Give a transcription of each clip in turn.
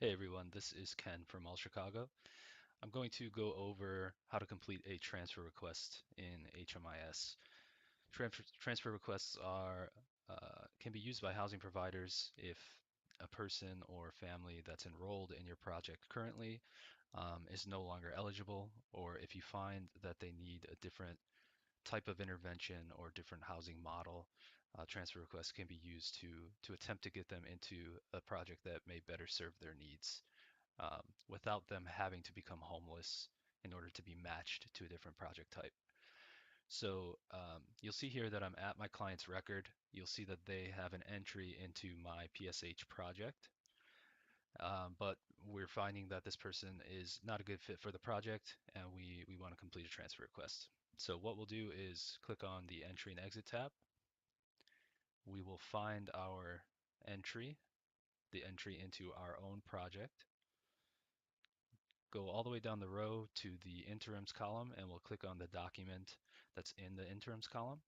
Hey everyone, this is Ken from All Chicago. I'm going to go over how to complete a transfer request in HMIS. Transfer requests can be used by housing providers if a person or family that's enrolled in your project currently is no longer eligible, or if you find that they need a different type of intervention or different housing model. Transfer requests can be used to attempt to get them into a project that may better serve their needs without them having to become homeless in order to be matched to a different project type. So you'll see here that I'm at my client's record. You'll see that they have an entry into my PSH project, but we're finding that this person is not a good fit for the project and we want to complete a transfer request. So what we'll do is click on the entry and exit tab. We will find our entry, the entry into our own project. Go all the way down the row to the interims column and we'll click on the document that's in the interims column.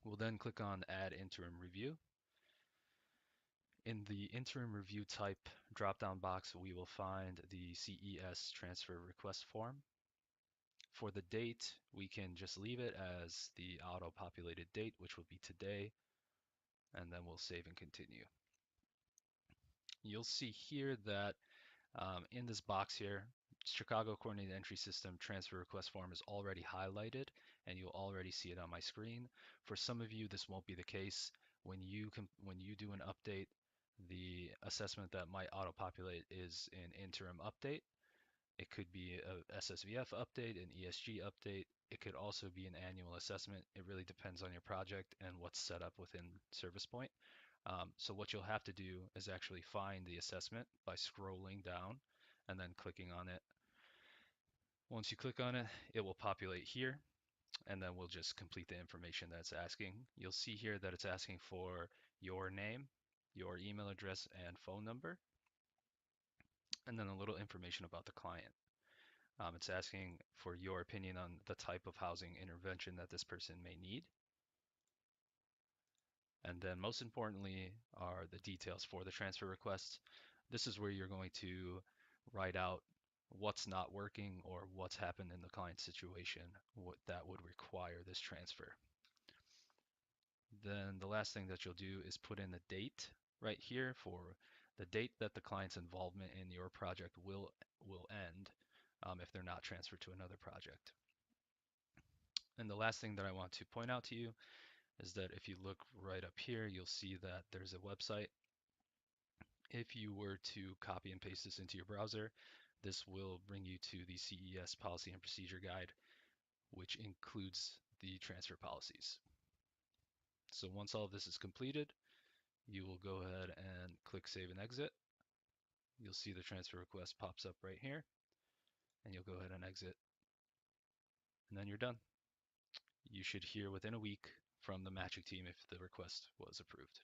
We'll then click on add interim review. In the interim review type drop-down box, we will find the CES transfer request form. For the date, we can just leave it as the auto-populated date, which will be today, and then we'll save and continue. You'll see here that in this box here, Chicago Coordinated Entry System transfer request form is already highlighted and you'll already see it on my screen. For some of you, this won't be the case. When you do an update, the assessment that might auto-populate is an interim update. It could be a SSVF update, an ESG update. It could also be an annual assessment. It really depends on your project and what's set up within Service Point. So what you'll have to do is actually find the assessment by scrolling down and then clicking on it. Once you click on it, it will populate here, and then we'll just complete the information that it's asking. You'll see here that it's asking for your name, your email address, and phone number, and then a little information about the client. It's asking for your opinion on the type of housing intervention that this person may need. And then most importantly are the details for the transfer request. This is where you're going to write out what's not working or what's happened in the client situation that would require this transfer. Then the last thing that you'll do is put in the date right here for the date that the client's involvement in your project will end if they're not transferred to another project. And the last thing that I want to point out to you is that if you look right up here, you'll see that there's a website. If you were to copy and paste this into your browser, this will bring you to the CES policy and procedure guide, which includes the transfer policies. So once all of this is completed, you will go ahead and click save and exit. You'll see the transfer request pops up right here, and you'll go ahead and exit, and then you're done. You should hear within a week from the matching team if the request was approved.